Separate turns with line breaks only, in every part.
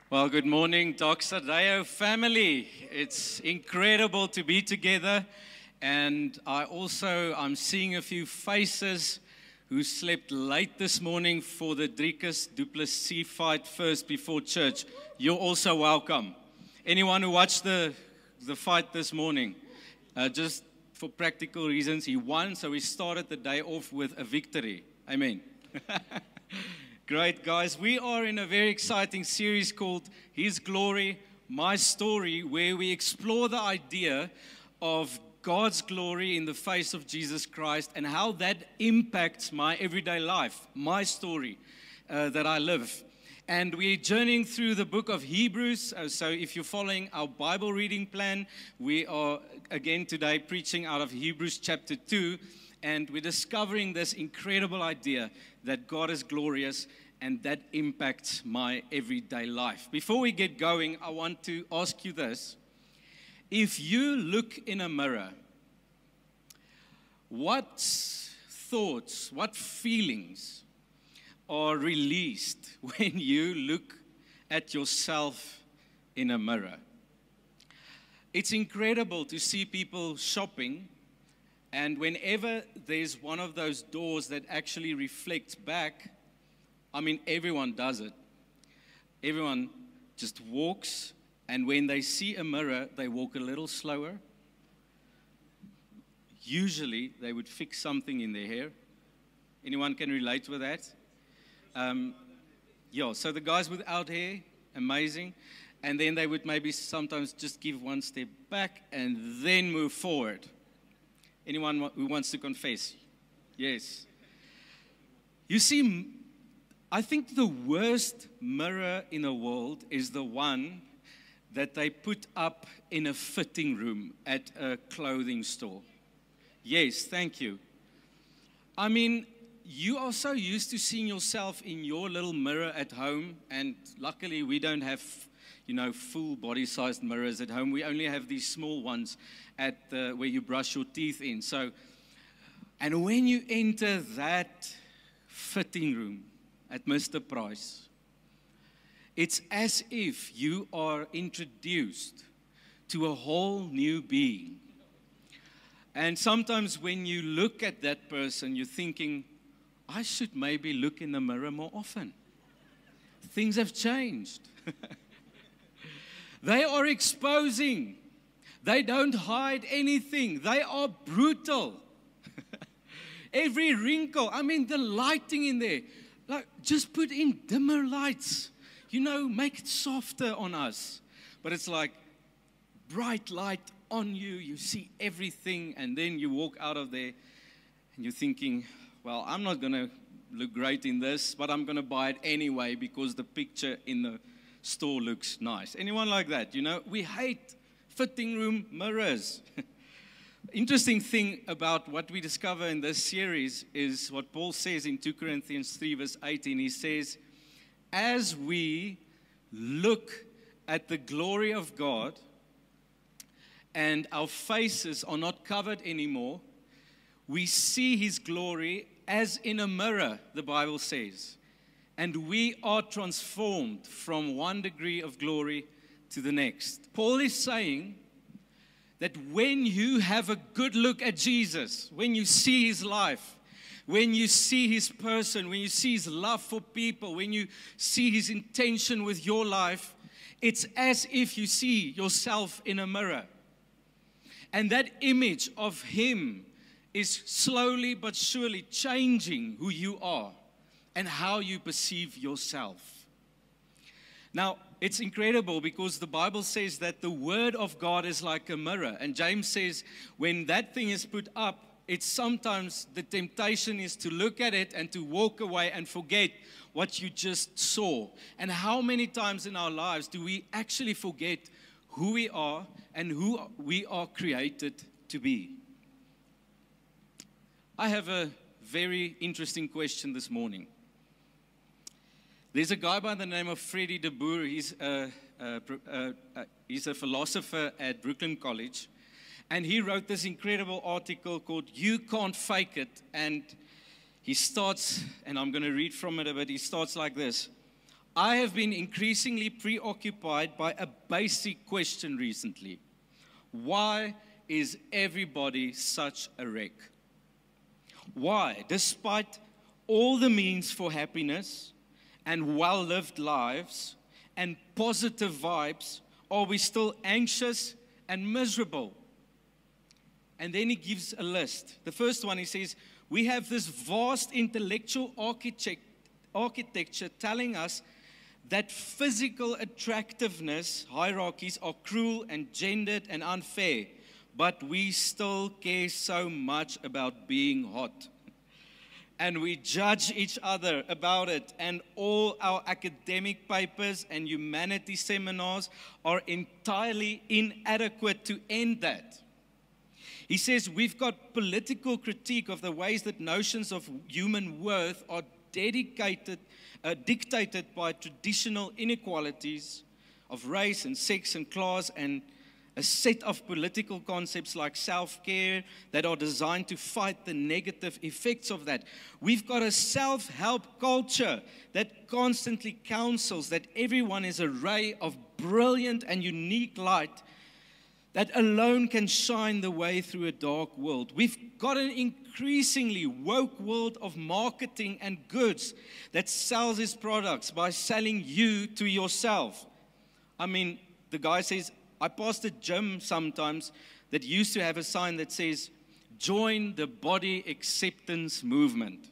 Well, good morning, Doxa Deo family. It's incredible to be together. And I'm seeing a few faces who slept late this morning for the Driekus du Plessis fight first before church. You're also welcome. Anyone who watched the fight this morning, just for practical reasons, he won, so we started the day off with a victory. Amen. Great, guys. We are in a very exciting series called His Glory, My Story, where we explore the idea of God's glory in the face of Jesus Christ and how that impacts my everyday life, my story that I live. And we're journeying through the book of Hebrews. So if you're following our Bible reading plan, we are again today preaching out of Hebrews chapter 2. And we're discovering this incredible idea that God is glorious and that impacts my everyday life. Before we get going, I want to ask you this. If you look in a mirror, what thoughts, what feelings are released when you look at yourself in a mirror? It's incredible to see people shopping. And whenever there's one of those doors that actually reflects back, I mean, everyone does it. Everyone just walks, and when they see a mirror, they walk a little slower. Usually, they would fix something in their hair. Anyone can relate with that? So the guys without hair, amazing. And then they would maybe sometimes just give one step back and then move forward. Anyone who wants to confess? Yes. You see, I think the worst mirror in the world is the one that they put up in a fitting room at a clothing store. Yes, thank you. I mean, you are so used to seeing yourself in your little mirror at home, and luckily we don't have full body-sized mirrors at home. We only have these small ones at where you brush your teeth in. And when you enter that fitting room at Mr. Price, it's as if you are introduced to a whole new being. And sometimes when you look at that person, you're thinking, I should maybe look in the mirror more often. Things have changed. They are exposing. They don't hide anything. They are brutal. Every wrinkle. I mean, the lighting in there. Like, just put in dimmer lights. Make it softer on us. But it's like bright light on you. You see everything. And then you walk out of there and you're thinking, well, I'm not going to look great in this, but I'm going to buy it anyway because the picture in the store looks nice. Anyone like that? We hate fitting room mirrors. Interesting thing about what we discover in this series is what Paul says in 2 Corinthians 3 verse 18. He says, as we look at the glory of God and our faces are not covered anymore, we see His glory as in a mirror, the Bible says. And we are transformed from one degree of glory to the next. Paul is saying that when you have a good look at Jesus, when you see His life, when you see His person, when you see His love for people, when you see His intention with your life, it's as if you see yourself in a mirror. And that image of Him is slowly but surely changing who you are and how you perceive yourself. Now, it's incredible because the Bible says that the Word of God is like a mirror. And James says when that thing is put up, it's sometimes the temptation is to look at it and to walk away and forget what you just saw. And how many times in our lives do we actually forget who we are and who we are created to be? I have a very interesting question this morning. There's a guy by the name of Freddie de Boer. He's a philosopher at Brooklyn College. And he wrote this incredible article called You Can't Fake It. And he starts, and I'm going to read from it, but he starts like this. I have been increasingly preoccupied by a basic question recently. Why is everybody such a wreck? Why, despite all the means for happiness and well-lived lives and positive vibes, are we still anxious and miserable? And then he gives a list. The first one, he says, we have this vast intellectual architecture telling us that physical attractiveness hierarchies are cruel and gendered and unfair, but we still care so much about being hot. And we judge each other about it, and all our academic papers and humanity seminars are entirely inadequate to end that. He says we've got political critique of the ways that notions of human worth are dictated by traditional inequalities of race and sex and class, and a set of political concepts like self-care that are designed to fight the negative effects of that. We've got a self-help culture that constantly counsels that everyone is a ray of brilliant and unique light that alone can shine the way through a dark world. We've got an increasingly woke world of marketing and goods that sells its products by selling you to yourself. I mean, the guy says, I pass a gym sometimes that used to have a sign that says, join the body acceptance movement.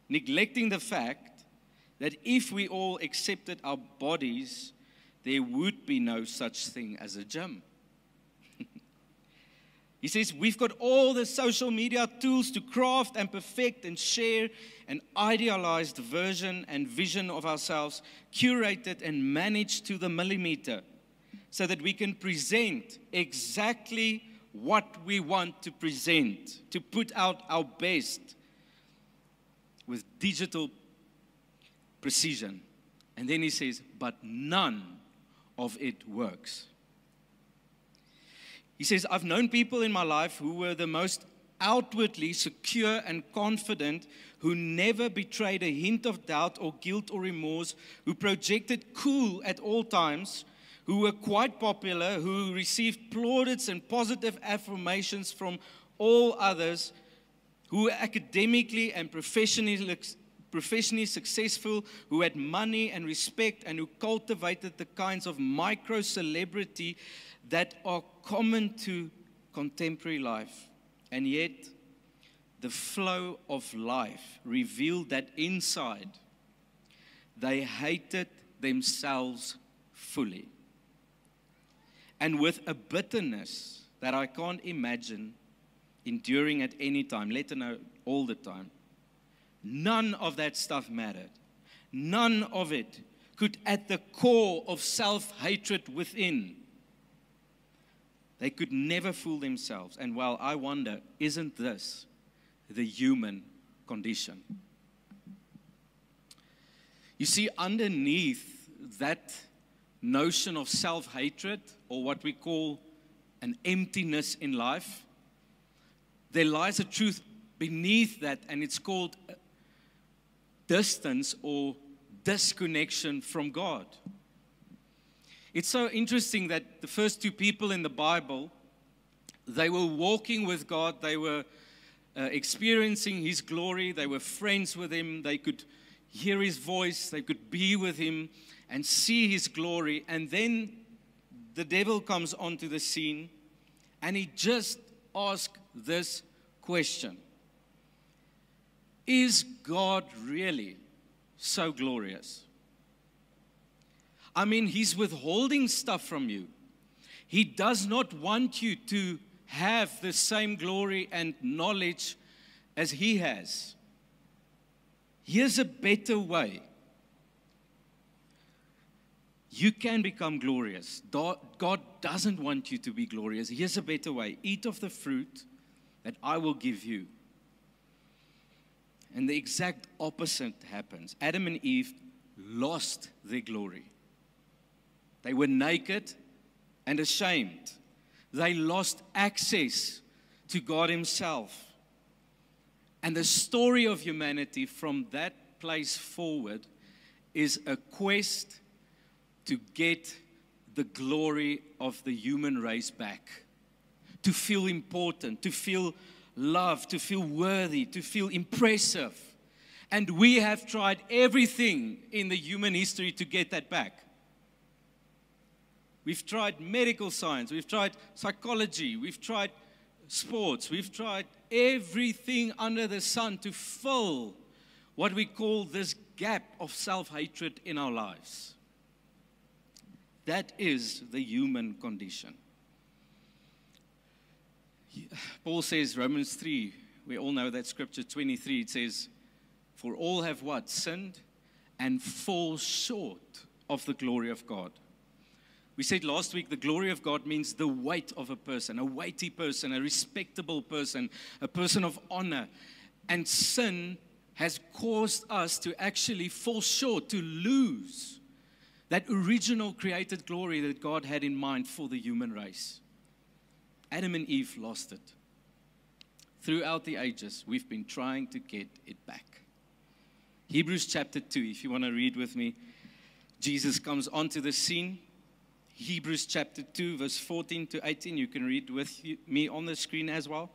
Neglecting the fact that if we all accepted our bodies, there would be no such thing as a gym. He says, we've got all the social media tools to craft and perfect and share an idealized version and vision of ourselves, curated and managed to the millimeter, so that we can present exactly what we want to present, to put out our best with digital precision. And then he says, but none of it works. He says, I've known people in my life who were the most outwardly secure and confident, who never betrayed a hint of doubt or guilt or remorse, who projected cool at all times, who were quite popular, who received plaudits and positive affirmations from all others, who were academically and professionally successful, who had money and respect, and who cultivated the kinds of micro-celebrity that are common to contemporary life. And yet, the flow of life revealed that inside, they hated themselves fully. And with a bitterness that I can't imagine enduring at any time, let alone all the time. None of that stuff mattered. None of it could, at the core of self-hatred within, they could never fool themselves. And well, I wonder, isn't this the human condition? You see, underneath that notion of self-hatred, or what we call an emptiness in life, there lies a truth beneath that, and it's called distance or disconnection from God. It's so interesting that the first two people in the Bible, they were walking with God, they were experiencing His glory, they were friends with Him, they could hear His voice, they could be with Him and see His glory. And then the devil comes onto the scene and he just asks this question: is God really so glorious? I mean, He's withholding stuff from you. He does not want you to have the same glory and knowledge as He has. Here's a better way. You can become glorious. God doesn't want you to be glorious. Here's a better way. Eat of the fruit that I will give you. And the exact opposite happens. Adam and Eve lost their glory. They were naked and ashamed. They lost access to God Himself. And the story of humanity from that place forward is a quest to get the glory of the human race back. To feel important, to feel loved, to feel worthy, to feel impressive. And we have tried everything in the human history to get that back. We've tried medical science, we've tried psychology, we've tried sports, we've tried everything under the sun to fill what we call this gap of self-hatred in our lives. That is the human condition. Paul says, Romans 3, we all know that scripture 23, it says, for all have what? Sinned and fall short of the glory of God. We said last week, the glory of God means the weight of a person, a weighty person, a respectable person, a person of honor. And sin has caused us to actually fall short, to lose that original created glory that God had in mind for the human race. Adam and Eve lost it. Throughout the ages, we've been trying to get it back. Hebrews chapter 2, if you want to read with me, Jesus comes onto the scene. Hebrews chapter 2, verse 14 to 18, you can read with me on the screen as well.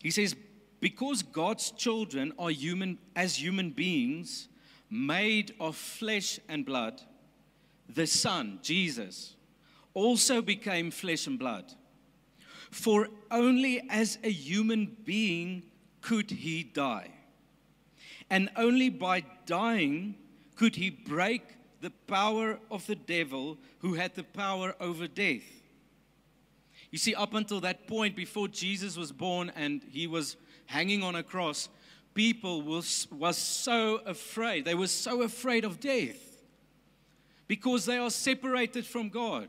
He says, because God's children are human beings, made of flesh and blood, the Son, Jesus, also became flesh and blood. For only as a human being could he die. And only by dying could he break the power of the devil who had the power over death. You see, up until that point, before Jesus was born and he was hanging on a cross, people was so afraid. They were so afraid of death because they are separated from God.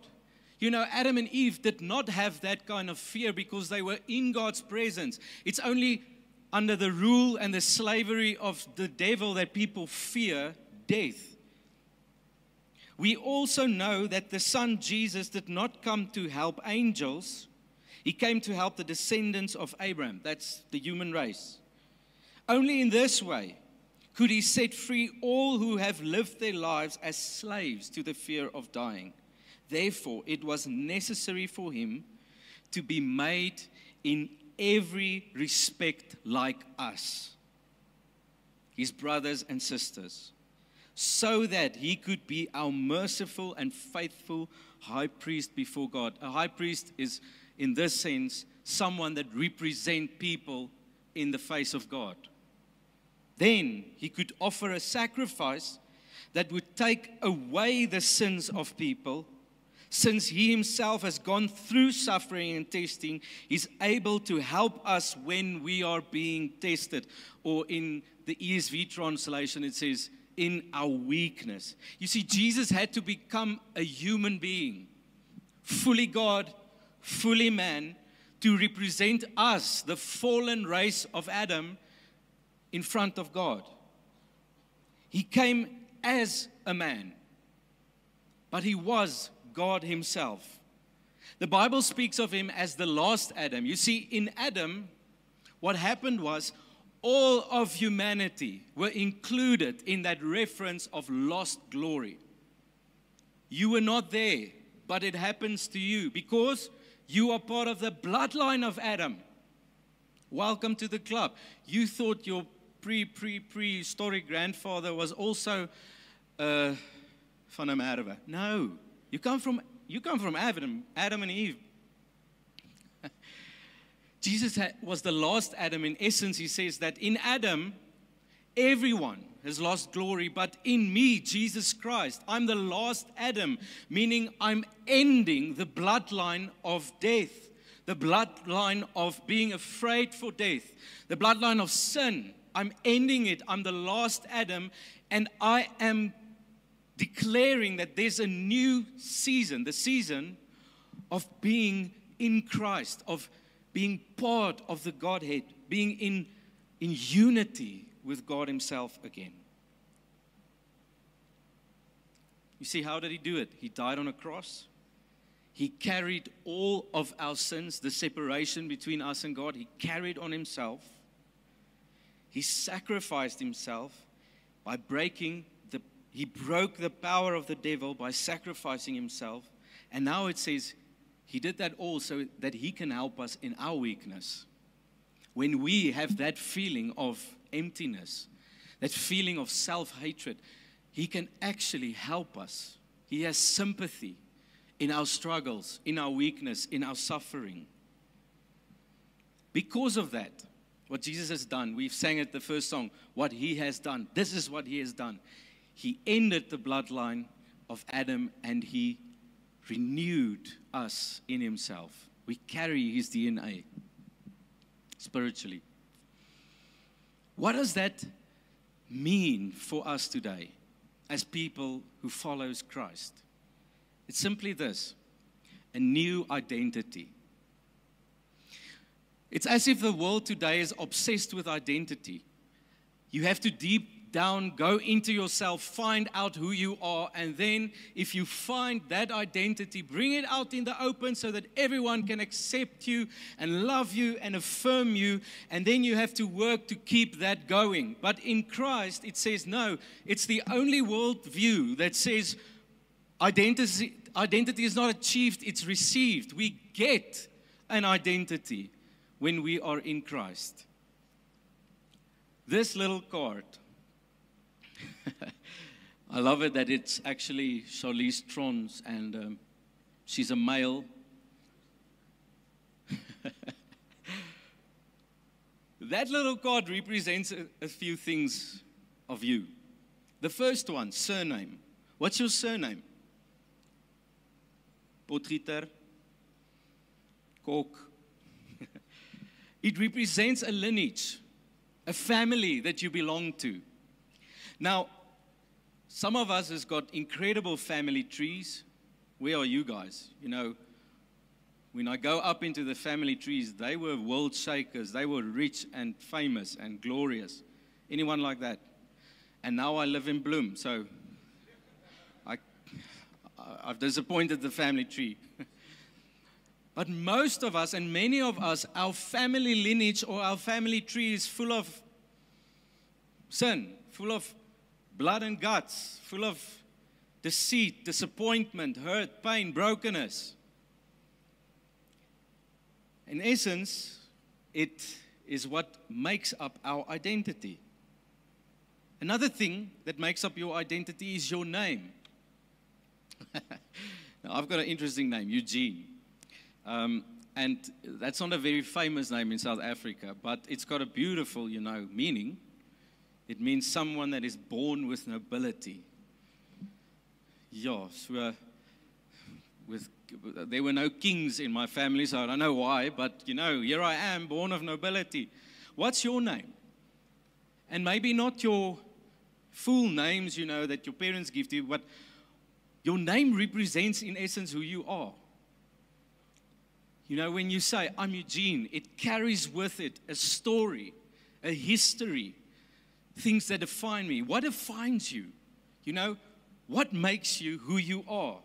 You know, Adam and Eve did not have that kind of fear because they were in God's presence. It's only under the rule and the slavery of the devil that people fear death. We also know that the Son Jesus did not come to help angels. He came to help the descendants of Abraham. That's the human race. Only in this way could he set free all who have lived their lives as slaves to the fear of dying. Therefore, it was necessary for him to be made in every respect like us, his brothers and sisters, so that he could be our merciful and faithful high priest before God. A high priest is, in this sense, someone that represents people in the face of God. Then he could offer a sacrifice that would take away the sins of people. Since he himself has gone through suffering and testing, he's able to help us when we are being tested. Or in the ESV translation, it says, in our weakness. You see, Jesus had to become a human being, fully God, fully man, to represent us, the fallen race of Adam, in front of God. He came as a man, but he was God himself. The Bible speaks of him as the last Adam. You see, in Adam, what happened was all of humanity were included in that reference of lost glory. You were not there, but it happens to you because you are part of the bloodline of Adam. Welcome to the club. You thought your prehistoric grandfather was also van der Merwe. No. You come from Adam and Eve. Jesus was the last Adam. In essence, he says that in Adam, everyone has lost glory, but in me, Jesus Christ, I'm the last Adam, meaning I'm ending the bloodline of death, the bloodline of being afraid for death, the bloodline of sin. I'm ending it. I'm the last Adam, and I am declaring that there's a new season, the season of being in Christ, of being part of the Godhead, being in unity with God himself again. You see, how did he do it? He died on a cross. He carried all of our sins, the separation between us and God. He carried on himself. He sacrificed himself by breaking He broke the power of the devil by sacrificing himself. And now it says he did that all so that he can help us in our weakness. When we have that feeling of emptiness, that feeling of self-hatred, he can actually help us. He has sympathy in our struggles, in our weakness, in our suffering. Because of that, what Jesus has done, we've sang it the first song, what he has done. This is what he has done. He ended the bloodline of Adam and he renewed us in himself. We carry his DNA spiritually. What does that mean for us today as people who follows Christ? It's simply this: a new identity. It's as if the world today is obsessed with identity. You have to deep down go into yourself, find out who you are, and then if you find that identity, bring it out in the open so that everyone can accept you and love you and affirm you, and then you have to work to keep that going. But in Christ, it says no. It's the only worldview that says identity is not achieved, it's received. We get an identity when we are in Christ. This little card, I love it that it's actually Charlize Theron's, and she's a male. That little card represents a few things of you. The first one, surname. What's your surname? Potgieter, Kok. It represents a lineage, a family that you belong to. Now, some of us has got incredible family trees. Where are you guys? You know, when I go up into the family trees, they were world shakers. They were rich and famous and glorious. Anyone like that? And now I live in Bloem, so I've disappointed the family tree. But most of us, and many of us, our family lineage or our family tree is full of sin, full of blood and guts, full of deceit, disappointment, hurt, pain, brokenness. In essence, it is what makes up our identity. Another thing that makes up your identity is your name. Now, I've got an interesting name, Eugene. And that's not a very famous name in South Africa, but it's got a beautiful, meaning. It means someone that is born with nobility. Yeah, so there were no kings in my family, so I don't know why, but here I am, born of nobility. What's your name? And maybe not your full names, that your parents give to you, but your name represents, in essence, who you are. When you say, I'm Eugene, it carries with it a story, a history, things that define me. What defines you? What makes you who you are?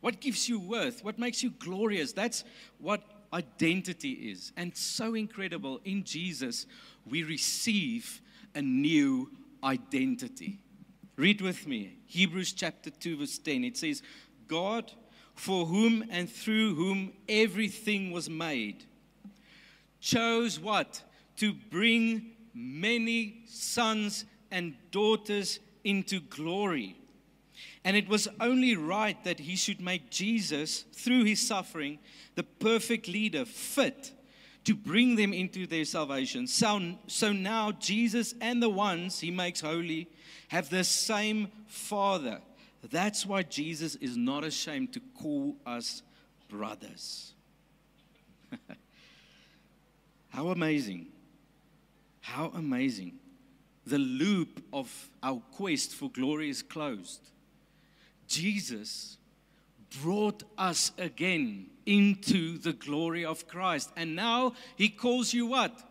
What gives you worth? What makes you glorious? That's what identity is. And so incredible, in Jesus, we receive a new identity. Read with me, Hebrews chapter 2, verse 10. It says, God, for whom and through whom everything was made, chose what? To bring many sons and daughters into glory. And it was only right that he should make Jesus, through his suffering, the perfect leader, fit to bring them into their salvation. So now Jesus and the ones he makes holy have the same Father. That's why Jesus is not ashamed to call us brothers. How amazing. How amazing. The loop of our quest for glory is closed. Jesus brought us again into the glory of Christ. And now he calls you what?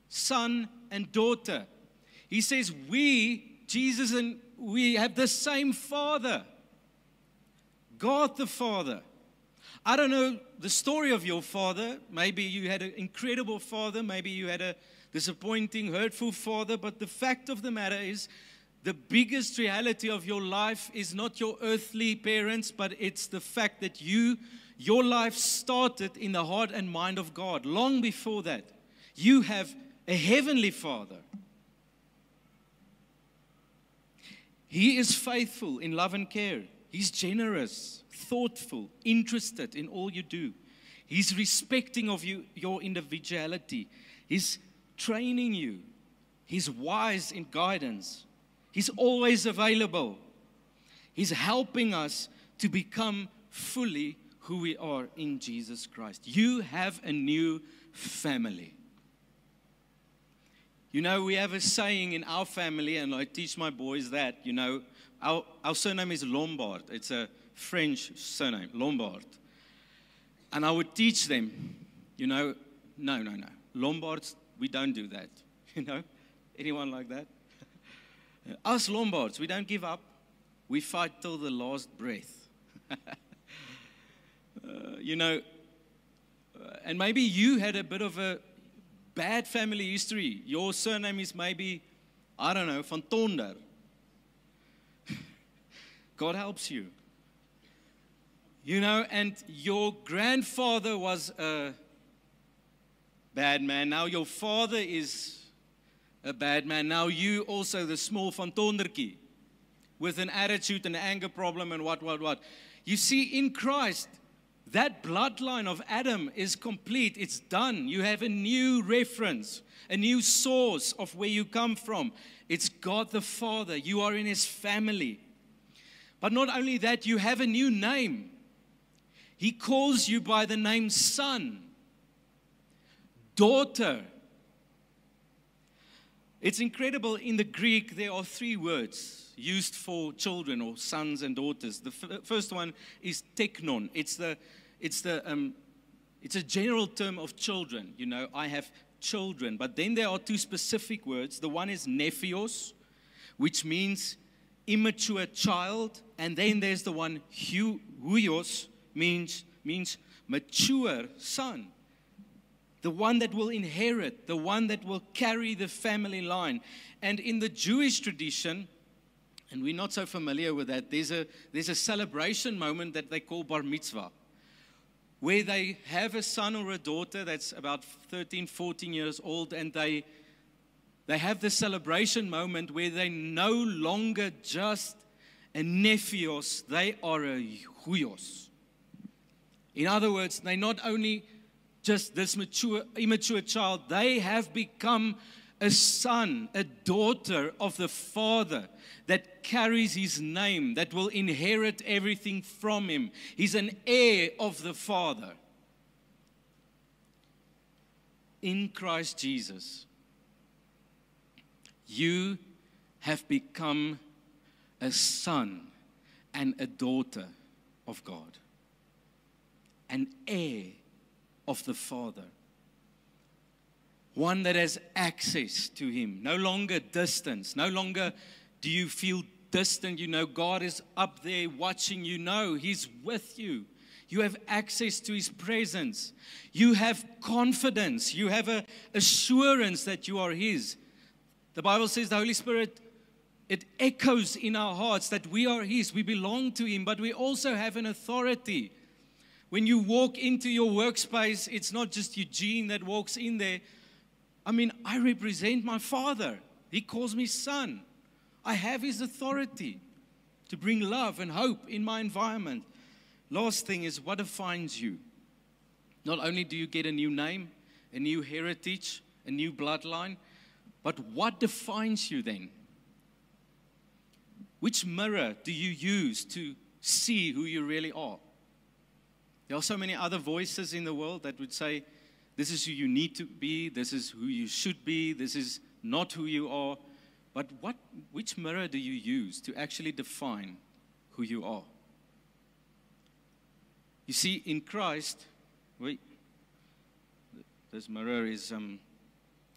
Son and daughter. He says Jesus and we have the same Father. God the Father. I don't know the story of your father. Maybe you had an incredible father. Maybe you had a disappointing, hurtful father. But the fact of the matter is, The biggest reality of your life is not your earthly parents, but it's the fact that your life started in the heart and mind of God. Long before that, you have a heavenly Father. He is faithful in love and care. He's generous, thoughtful, interested in all you do. He's respecting of you, your individuality. He's training you. He's wise in guidance. He's always available. He's helping us to become fully who we are in Jesus Christ. You have a new family. You know, we have a saying in our family, and I teach my boys that, you know, our surname is Lombard. It's a French surname, Lombard. And I would teach them, you know, no. Lombards, we don't do that. You know, anyone like that? Us Lombards, we don't give up. We fight till the last breath. You know, and maybe you had a bit of a bad family history. Your surname is maybe, I don't know, Van Tonder. God helps you. You know, and your grandfather was a bad man. Now your father is a bad man. Now you also the small Van Tondertjie with an attitude and anger problem and what. You see, in Christ, that bloodline of Adam is complete. It's done. You have a new reference, a new source of where you come from. It's God the Father. You are in His family. But not only that, you have a new name. He calls you by the name son, daughter. It's incredible. In the Greek, there are 3 words used for children or sons and daughters. The first one is teknon. It's a general term of children. You know, I have children. But then there are 2 specific words. The one is nephios, which means immature child. And then there's the one huios, means mature son. The one that will inherit, the one that will carry the family line. And in the Jewish tradition, and we're not so familiar with that, there's a celebration moment that they call bar mitzvah, where they have a son or a daughter that's about 13, 14 years old, and they have the celebration moment where they no longer just a nephios, they are a huios. In other words, they not only just this immature child, they have become a son, a daughter of the Father that carries His name, that will inherit everything from Him. He's an heir of the Father. In Christ Jesus, you have become a son and a daughter of God, an heir of the Father, one that has access to Him, no longer distance, no longer do you feel distant, you know God is up there watching you. No, He's with you. You have access to His presence. You have confidence. You have an assurance that you are His. The Bible says the Holy Spirit, it echoes in our hearts that we are His. We belong to Him, but we also have an authority. When you walk into your workspace, it's not just Eugene that walks in there. I mean, I represent my Father. He calls me son. I have His authority to bring love and hope in my environment. Last thing is, what defines you? Not only do you get a new name, a new heritage, a new bloodline, but what defines you then? Which mirror do you use to see who you really are? There are so many other voices in the world that would say, this is who you need to be, this is who you should be, this is not who you are. But which mirror do you use to actually define who you are? You see, in Christ, this mirror is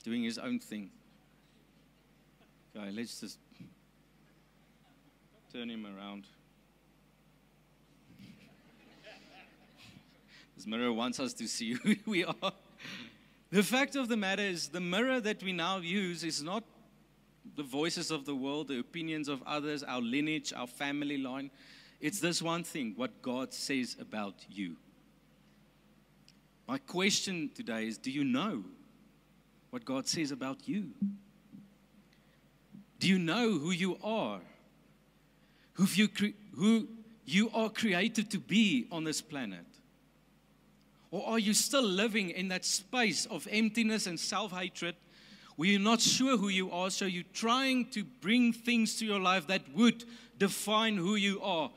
doing his own thing. Okay, let's just turn him around. This mirror wants us to see who we are. The fact of the matter is, the mirror that we now use is not the voices of the world, the opinions of others, our lineage, our family line. It's this one thing, what God says about you. My question today is, do you know what God says about you? Do you know who you are? Who you are created to be on this planet? Or are you still living in that space of emptiness and self-hatred where you're not sure who you are, so you're trying to bring things to your life that would define who you are?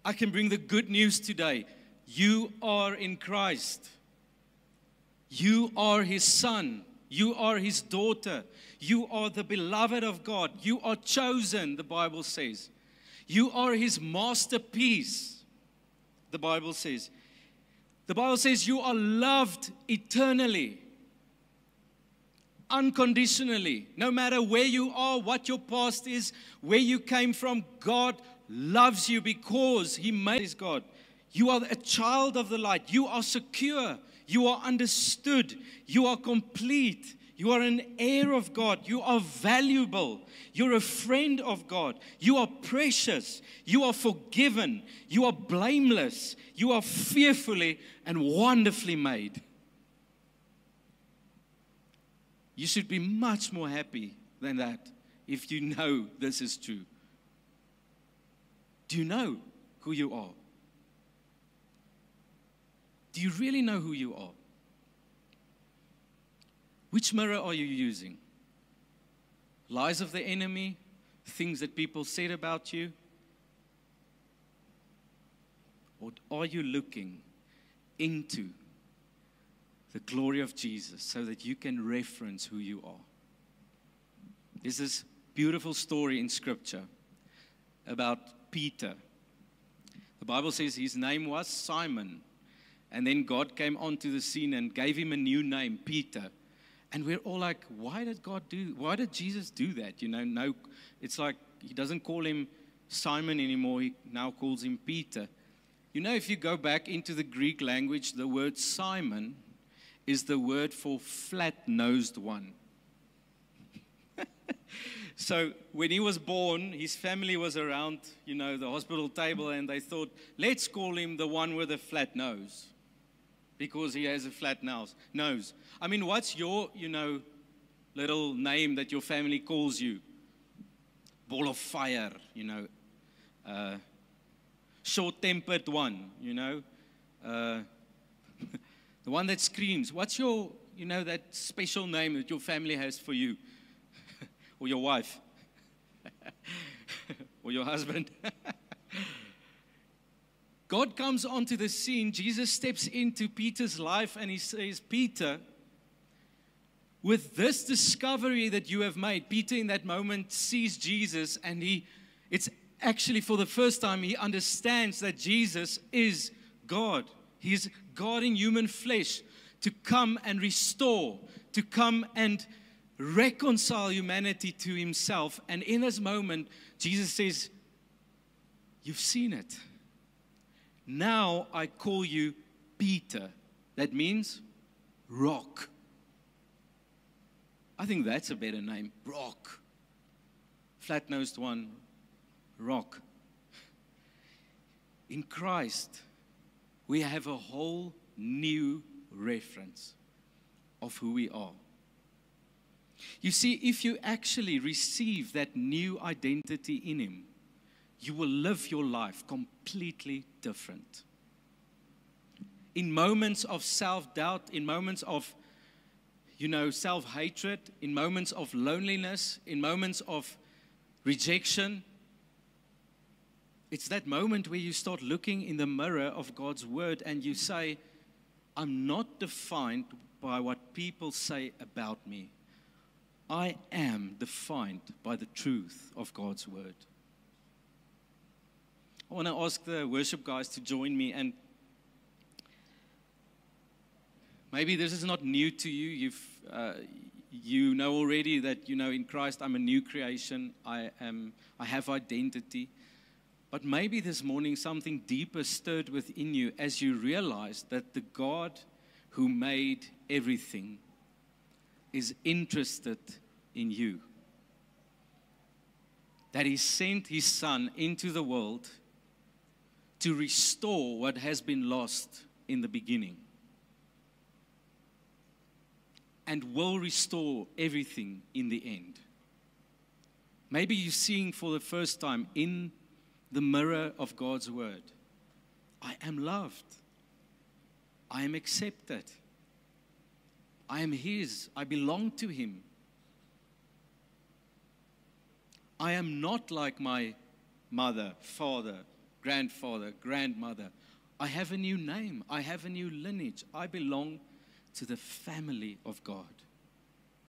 I can bring the good news today. You are in Christ. You are His son. You are His daughter. You are the beloved of God. You are chosen, the Bible says. You are His masterpiece, the Bible says. The Bible says you are loved eternally, unconditionally. No matter where you are, what your past is, where you came from, God loves you because He made His God. You are a child of the light. You are secure. You are understood. You are complete. You are an heir of God. You are valuable. You're a friend of God. You are precious. You are forgiven. You are blameless. You are fearfully and wonderfully made. You should be much more happy than that if you know this is true. Do you know who you are? Do you really know who you are? Which mirror are you using? Lies of the enemy? Things that people said about you? Or are you looking into the glory of Jesus so that you can reference who you are? There's this beautiful story in Scripture about Peter. The Bible says his name was Simon. And then God came onto the scene and gave him a new name, Peter. And we're all like, why did Jesus do that? You know, no, it's like He doesn't call him Simon anymore. He now calls him Peter. You know, if you go back into the Greek language, the word Simon is the word for flat-nosed one. So when he was born, his family was around, you know, the hospital table, and they thought, let's call him the one with a flat nose, because he has a flat nose. I mean, what's your, you know, little name that your family calls you? Ball of fire, you know. Short-tempered one, you know. The one that screams. What's your, you know, that special name that your family has for you? Or your wife? Or your husband? God comes onto the scene. Jesus steps into Peter's life and He says, Peter, with this discovery that you have made, Peter in that moment sees Jesus, and it's actually for the first time he understands that Jesus is God. He's God in human flesh to come and restore, to come and reconcile humanity to Himself. And in this moment, Jesus says, you've seen it. Now I call you Peter. That means rock. I think that's a better name. Rock. Flat-nosed one. Rock. In Christ, we have a whole new reference of who we are. You see, if you actually receive that new identity in Him, you will live your life completely different. In moments of self-doubt, in moments of, you know, self-hatred, in moments of loneliness, in moments of rejection, it's that moment where you start looking in the mirror of God's Word and you say, I'm not defined by what people say about me. I am defined by the truth of God's Word. I want to ask the worship guys to join me, and maybe this is not new to you. You know already that, you know, in Christ I'm a new creation. I have identity. But maybe this morning something deeper stirred within you as you realized that the God who made everything is interested in you. that He sent His Son into the world to restore what has been lost in the beginning, and will restore everything in the end. Maybe you're seeing for the first time in the mirror of God's Word, I am loved. I am accepted. I am His. I belong to Him. I am not like my mother, father, grandfather, grandmother. I have a new name. I have a new lineage. I belong to the family of God.